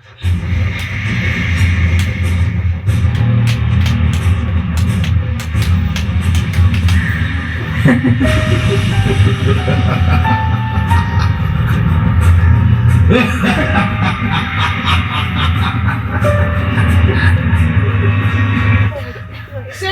इसे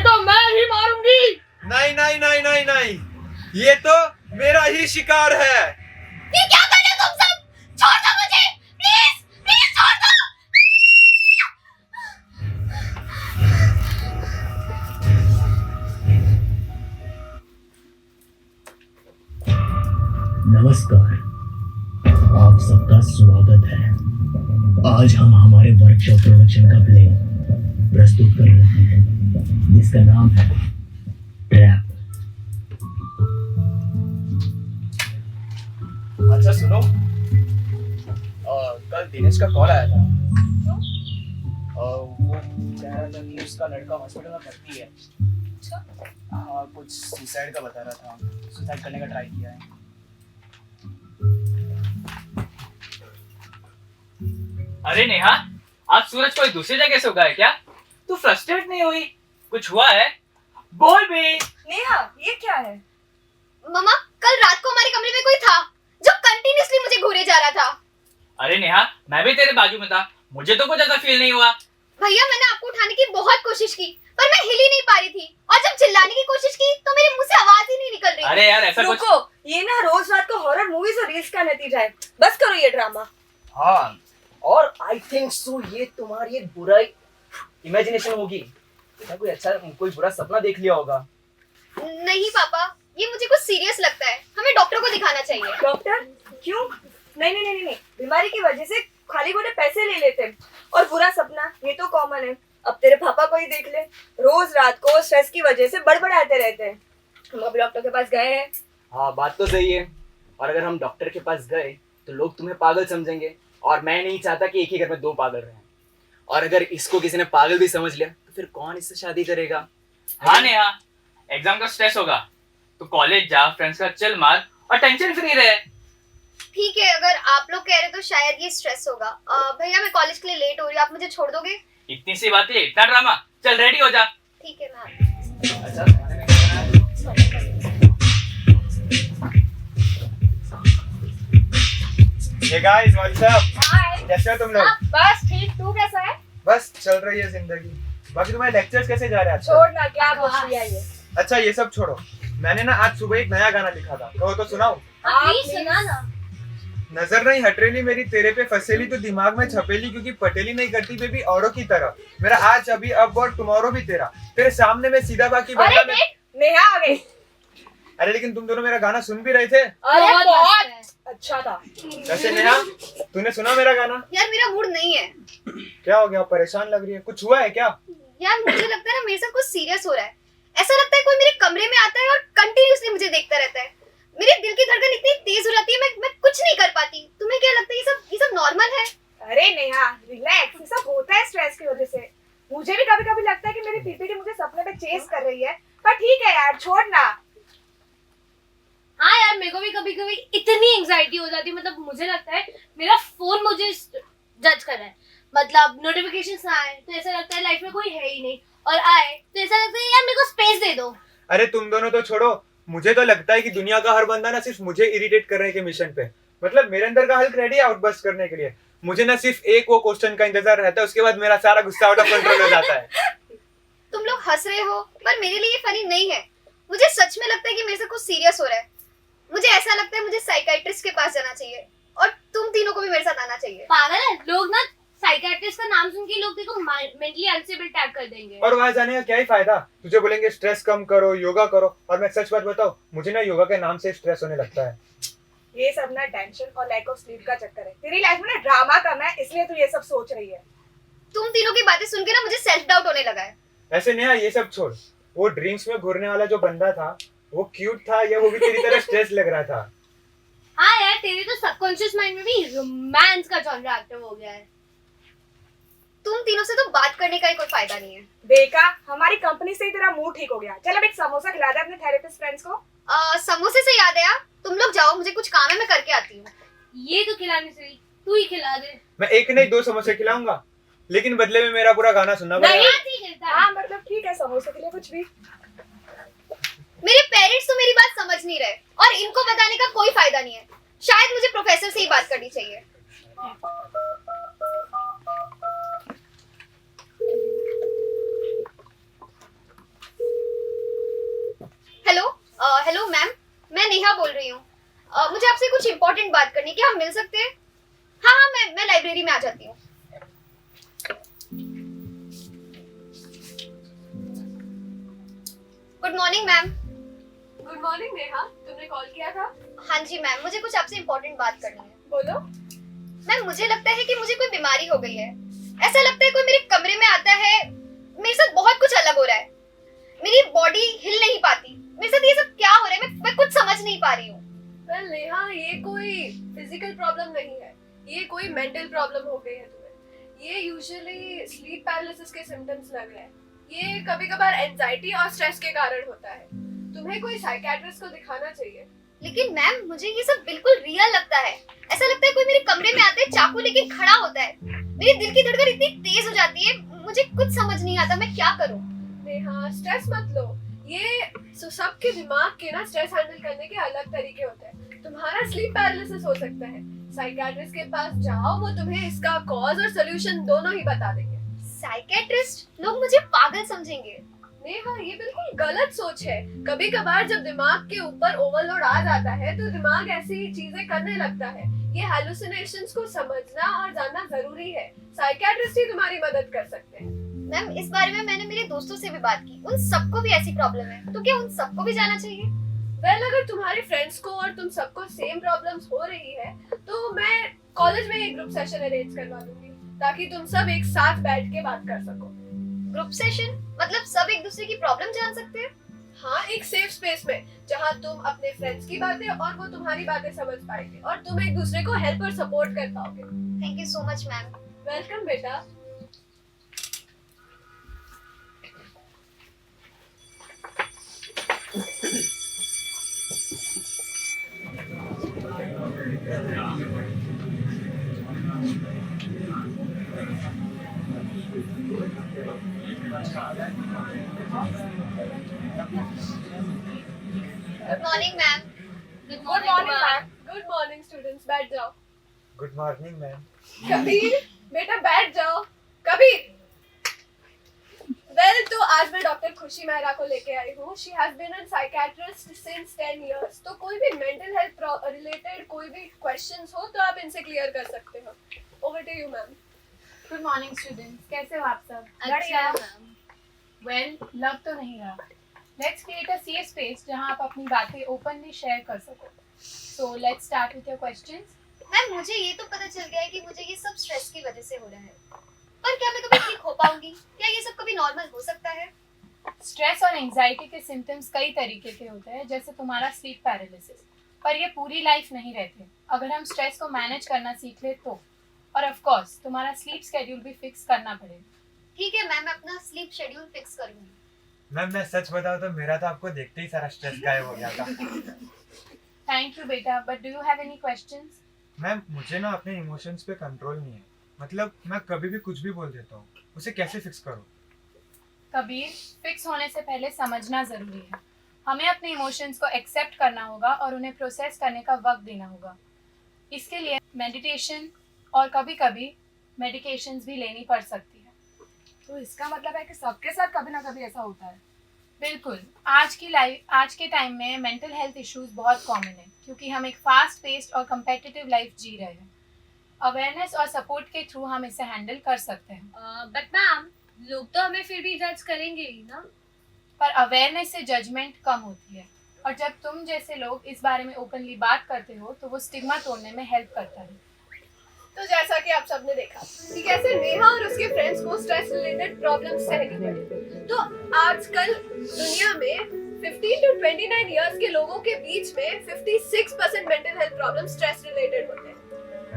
तो मैं ही मारूंगी। नहीं नहीं नहीं नहीं नहीं, ये तो मेरा ही शिकार है। ये क्या कर रहे हो तुम सब? छोड़ दो मुझे, प्लीज प्लीज छोड़ दो। नमस्कार, आप सबका स्वागत है। आज हम हमारे वर्कशॉप प्रोडक्शन का प्ले प्रस्तुत कर रहे हैं जिसका नाम है ट्रैप। अच्छा सुनो, कल दिनेश का कॉल आया था। वो कह रहा था कि उसका लड़का हॉस्पिटल में भर्ती है। हाँ, कुछ सुसाइड का बता रहा था, सुसाइड करने का ट्राई किया है। अरे नेहा, आज सूरज कोई दूसरी जगह से उगा है क्या? तू फ्रस्ट्रेट नहीं हुई? कुछ हुआ है? बोल भी। नेहा, ये क्या है? मम्मा, कल रात को हमारे कमरे में कोई था जो कंटिन्यूअसली मुझे घूरे जा रहा था। अरे नेहा, मैं भी तेरे बाजू में था, मुझे तो कुछ ऐसा फील नहीं हुआ। भैया, मैंने आपको उठाने की बहुत कोशिश की पर मैं हिल ही नहीं पा रही थी, और जब चिल्लाने की कोशिश की तो मेरे मुंह से आवाज ही नहीं निकल रही। अरे यार, ऐसा कुछ। रुको, ये ना रोज रात को हॉरर मूवीज और रील्स का नतीजा है। बस करो ये ड्रामा। हाँ, और आई थिंक सो ये तुम्हारी एक बुरा इमेजिनेशन होगी। कोई अच्छा कोई बुरा सपना देख लिया होगा। नहीं पापा, ये मुझे कुछ सीरियस लगता है, हमें डॉक्टर को दिखाना चाहिए। डॉक्टर? क्यों? नहीं नहीं नहीं नहीं, बीमारी की वजह से खाली गोटे पैसे ले लेते हैं, और बुरा सपना ये तो कॉमन है। अब तेरे पापा को ही देख ले, रोज रात को स्ट्रेस की वजह से बड़बड़ाते रहते हैं। हम अभी डॉक्टर के पास गए हैं। हाँ, बात तो सही है, और अगर हम डॉक्टर के पास गए तो लोग तुम्हें पागल समझेंगे, और मैं नहीं चाहता कि एक ही घर में दो पागल रहें। और अगर इसको किसी ने पागल भी समझ लिया तो फिर कौन इससे शादी करेगा? हाँ नेहा, एग्जाम का स्ट्रेस होगा तो कॉलेज जा, फ्रेंड्स का चिल मार और टेंशन फ्री रहे। ठीक है, अगर आप लोग कह रहे तो शायद ये स्ट्रेस होगा। भैया, मैं कॉलेज के लिए लेट हो रही हूँ, आप मुझे छोड़ दोगे? इतनी सी बात है, इतना ड्रामा? चल रेडी हो जा। ठीक है मैम। अच्छा, खाने में क्या बनाया? Hey guys, what's up? हाय। कैसे हो तुम लोग? बस ठीक, तू कैसा है? बस चल रही है जिंदगी। बाकी तुम्हारे लेक्चर्स कैसे जा रहे हैं आजकल? छोड़ ना, क्या पूछ लिया ये? अच्छा, ये सब छोड़ो। मैंने ना आज सुबह एक नया गाना लिखा था, कहो तो सुनाऊं? प्लीज सुना ना। नजर नहीं हटरेली मेरी तेरे पे फसेली, तो दिमाग में छपेली, क्योंकि पटेली नहीं करती बेबी औरों की तरह। मेरा आज अभी अब और टुमारो भी तेरा, तेरे सामने में सीधा बाकी बंदा में। नेहा आ गई। अरे लेकिन तुम दोनों मेरा गाना सुन भी रहे थे। अरे बहुत अच्छा था। वैसे नेहा, तूने सुना मेरा गाना? यार मेरा मूड नहीं है। क्या हो गया, परेशान लग रही है? कुछ हुआ है क्या? यार मुझे लगता है ना मेरे साथ कुछ सीरियस हो रहा है। ऐसा लगता है कोई मेरे कमरे में आता है और कंटिन्यूअसली मुझे देखता रहता है। मेरे दिल की धड़कन इतनी तेज हो जाती है, मैं कुछ नहीं कर पाती। तुम्हें क्या लगता है ये सब नॉर्मल है? अरे नेहा, रिलैक्स, ये सब होता है स्ट्रेस की वजह से। मुझे भी कभी कभी लगता है कि मेरी पीपीटी मुझे सपने में चेस कर रही है, पर ठीक है यार, छोड़ ना। हाँ यार, मेरे को भी कभी कभी इतनी एंजाइटी हो जाती है, मतलब मुझे लगता है मेरा फोन मुझे जज कर रहा है। मतलब नोटिफिकेशंस आए तो ऐसा लगता है लाइफ में कोई है ही नहीं, और आए तो ऐसा लगता है यार मेरे को स्पेस दे दो। अरे तुम दोनों तो छोड़ो, मुझे तो लगता है कि दुनिया का हर बंदा ना सिर्फ मुझे इरिटेट करने के मिशन पे, मतलब मेरे अंदर का हल्क रेडी है आउटबर्स्ट करने के लिए। मुझे ना सिर्फ एक वो क्वेश्चन का इंतजार रहता है, उसके बाद मेरा सारा गुस्सा आउट ऑफ कंट्रोल हो जाता है। तुम लोग हंस रहे हो पर मेरे लिए ये फनी नहीं है। मुझे सच में लगता है कि मेरे से कुछ सीरियस हो रहा है। मुझे ऐसा लगता है मुझे साइकियाट्रिस्ट के पास जाना चाहिए, और तुम तीनों को भी मेरे साथ आना चाहिए। पागल है लोग ना, साइकियाट्रिस्ट का नाम सुन के लोग देखो मेंटली अनस्टेबल टैग कर देंगे। और वहां जाने का क्या ही फायदा? तुझे बोलेंगे स्ट्रेस कम करो, योगा करो, और मैं सच बात बताऊं, मुझे ना योगा के नाम से स्ट्रेस होने लगता है। ये सब ना टेंशन और लैक ऑफ स्लीप का चक्कर है। तेरी लाइफ में ना ड्रामा कम है, इसलिए तू ये सब सोच रही है। तुम तीनों की बातें सुन के ना मुझे सेल्फ डाउट होने लगा है। ऐसे नेहा, ये सब छोड़, वो ड्रीम्स में घूरने वाला जो बंदा था वो क्यूट था या वो भी तेरी तरह स्ट्रेस लग रहा था? हाँ यार, तेरे तो सबकॉन्शियस माइंड में भी रोमांस का जॉनर एक्टिव हो गया है। तुम तीनों से तो बात करने का ही कोई फायदा नहीं है। देखा, हमारी कंपनी से ही तेरा मूड ठीक हो गया। चल अब एक समोसा खिला दे अपने थेरेपिस्ट फ्रेंड्स को। समोसे से याद आया, तुम लोग जाओ, मुझे कुछ काम है, मैं करके आती हूँ। ये तो खिलाने से तू ही खिला दे। मैं एक नहीं 2 समोसे खिलाऊंगा, लेकिन बदले में मेरा पूरा गाना सुनना नहीं पड़ेगा। आती खिलता है। हाँ मतलब ठीक है, समोसे के लिए कुछ भी। मेरे पेरेंट्स तो मेरी बात समझ नहीं रहे और इनको बताने का कोई फायदा नहीं है। शायद मुझे प्रोफेसर से ही बात करनी चाहिए। हेलो मैम, मैं नेहा बोल रही हूँ। मुझे आपसे कुछ इम्पोर्टेंट बात करनी है, क्या हम मिल सकते हैं? हाँ, मैं लाइब्रेरी में आ जाती हूँ। Good morning ma'am. Good morning Neha, तुमने कॉल किया था? हाँ जी मैम, मुझे कुछ आपसे इम्पोर्टेंट बात करनी है। बोलो। मैम, मुझे लगता है कि मुझे कोई बीमारी हो गई है। ऐसा लगता है कोई मेरे कमरे में आता है, मेरे साथ बहुत कुछ अलग हो रहा है। मेरी बॉडी हिल नहीं पाती। मेरे साथ ये सब क्या हो रहा है, मैं कुछ समझ नहीं पा रही हूँ। वेल नेहा, ये कोई फिजिकल प्रॉब्लम नहीं है, ये कोई मेंटल प्रॉब्लम हो गई है तुम्हें। ये यूजुअली स्लीप पैरालिसिस के सिम्टम्स लग रहे हैं। ये कभी कभार एंजाइटी और स्ट्रेस के कारण होता है। तुम्हें कोई साइकियाट्रिस्ट को दिखाना चाहिए। लेकिन मैम, मुझे ये सब बिल्कुल रियल लगता है। ऐसा लगता है कोई मेरे कमरे में आता है, चाकू लेके खड़ा होता है। मेरे दिल की धड़कन इतनी तेज हो जाती है, मुझे कुछ समझ नहीं आता मैं क्या करूं। नेहा, स्ट्रेस मत लो। ये सबके दिमाग के ना स्ट्रेस हैंडल करने के अलग तरीके होते हैं। तुम्हारा स्लीप पैरालिसिस हो सकता है, साइकियाट्रिस्ट के पास जाओ, वो तुम्हें इसका कॉज और सॉल्यूशन दोनों ही बता देंगे। साइकियाट्रिस्ट? लोग मुझे पागल समझेंगे। नेहा, ये बिल्कुल गलत सोच है। कभी कभार जब दिमाग के ऊपर ओवरलोड आ जाता है तो दिमाग ऐसी चीजें करने लगता है। ये हैलुसिनेशंस को समझना और जानना जरूरी है। साइकियाट्रिस्ट ही तुम्हारी मदद कर सकते हैं। मैम, इस बारे में मैंने मेरे दोस्तों से भी बात की, उन सबको भी ऐसी प्रॉब्लम है, तो क्या उन सबको भी जाना चाहिए? वेल, अगर तुम्हारे फ्रेंड्स को और तुम सबको सेम प्रॉब्लम्स हो रही है तो मैं कॉलेज में एक ग्रुप सेशन अरेंज करवा दूंगी, ताकि तुम सब एक साथ बैठ के बात कर सको। ग्रुप सेशन मतलब सब एक दूसरे की प्रॉब्लम जान सकते हैं? हाँ, एक सेफ स्पेस में, जहाँ तुम अपने फ्रेंड्स की बातें और वो तुम्हारी बातें समझ पाएंगे और तुम एक दूसरे को हेल्प और सपोर्ट कर पाओगे। Thank you so much ma'am. Welcome बेटा। Good morning ma'am. Good morning ma'am. Good morning students, बैठ जाओ। Good morning ma'am. कबीर, बेटा बैठ जाओ। कबीर। वेल, तो आज मैं डॉक्टर खुशी मेहरा को लेके आई हूँ। She has been a psychiatrist since 10 years. तो कोई भी मेंटल हेल्थ रिलेटेड कोई भी क्वेश्चंस हो तो आप इनसे क्लियर कर सकते हो। Over to you ma'am. Good morning students, कैसे हो आप सब? अच्छा मैम। वेल, लग तो नहीं रहा। Let's create a safe space जहां आप अपनी बातें ओपनली शेयर कर सको। So let's start with your questions. Ma'am, मुझे ये तो पता चल गया है कि मुझे ये सब स्ट्रेस की वजह से हो रहा है, पर क्या मैं कभी ठीक हो पाऊंगी? क्या ये सब कभी नॉर्मल हो सकता है? स्ट्रेस और एंजाइटी के सिम्टम्स कई तरीके के होते हैं, जैसे तुम्हारा स्लीप पैरालिसिस, पर ये पूरी लाइफ नहीं रहते अगर हम स्ट्रेस को मैनेज करना सीख ले तो। और ऑफ कोर्स तुम्हारा स्लीप शेड्यूल भी फिक्स करना पड़ेगा। ठीक है मैम, मैं अपना स्लीप शेड्यूल फिक्स करूंगी। मैम, मैं सच बताऊं तो मेरा तो आपको देखते ही सारा स्ट्रेस गायब हो गया था। थैंक यू बेटा, but do you have any questions? Ma'am, मुझे ना अपने इमोशंस पे कंट्रोल नहीं है। मतलब मैं कभी भी कुछ भी बोल देता हूँ, उसे कैसे फिक्स करूँ? कबीर, फिक्स होने से पहले समझना जरूरी है। हमें अपने इमोशंस को एक्सेप्ट करना होगा और उन्हें प्रोसेस करने का वक्त देना होगा। इसके लिए मेडिटेशन और कभी कभी मेडिकेशंस भी लेनी पड़ सकती है। तो इसका मतलब है कि सबके साथ कभी ना कभी ऐसा होता है। बिल्कुल, आज के टाइम में मेंटल हेल्थ इश्यूज बहुत कॉमन है, क्योंकि हम एक फास्ट पेस्ड और कम्पिटिटिव लाइफ जी रहे हैं। अवेयरनेस और सपोर्ट के थ्रू हम इसे हैंडल कर सकते हैं। बट मैम, लोग तो हमें फिर भी जज करेंगे ही ना। पर अवेयरनेस से जजमेंट कम होती है, और जब तुम जैसे लोग इस बारे में ओपनली बात करते हो तो वो स्टिग्मा तोड़ने में हेल्प करता है। तो जैसा कि आप सबने देखा कि कैसे नेहा और उसके फ्रेंड्स को स्ट्रेस रिलेटेड प्रॉब्लम्स सहनी पड़ी। तो आजकल दुनिया में 15 to 29 इयर्स के लोगों के बीच में 56% mental health problem stress related होते हैं।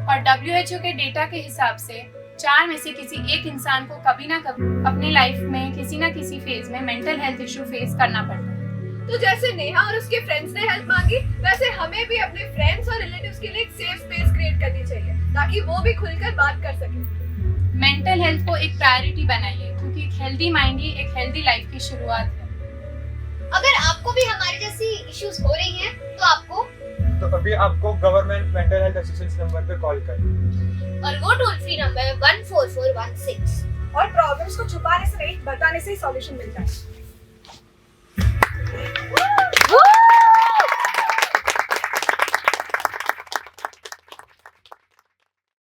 और WHO के डेटा के हिसाब से 4 में से किसी एक इंसान को कभी ना कभी अपनी लाइफ में किसी ना किसी फेज में मेंटल हेल्थ इशू फेस करना पड़ता है। तो जैसे नेहा और उसके फ्रेंड्स ने हेल्प मांगी, वैसे हमें भी अपने फ्रेंड्स और रिलेटिव्स के लिए एक सेफ स्पेस क्रिएट करनी चाहिए। ताकि वो भी खुलकर बात कर सके। मेंटल हेल्थ को एक प्रायोरिटी बनाइए, क्योंकि एक हेल्दी माइंड ही एक हेल्दी लाइफ की शुरुआत है। अगर आपको भी हमारे जैसी इश्यूज हो रही हैं तो आपको तो अभी आपको government mental health assistance number पे कॉल करें। और वो टोल फ्री नंबर है 14416। और प्रॉब्लम्स को छुपाने से नहीं, बताने से ही सॉल्यूशन मिलता है।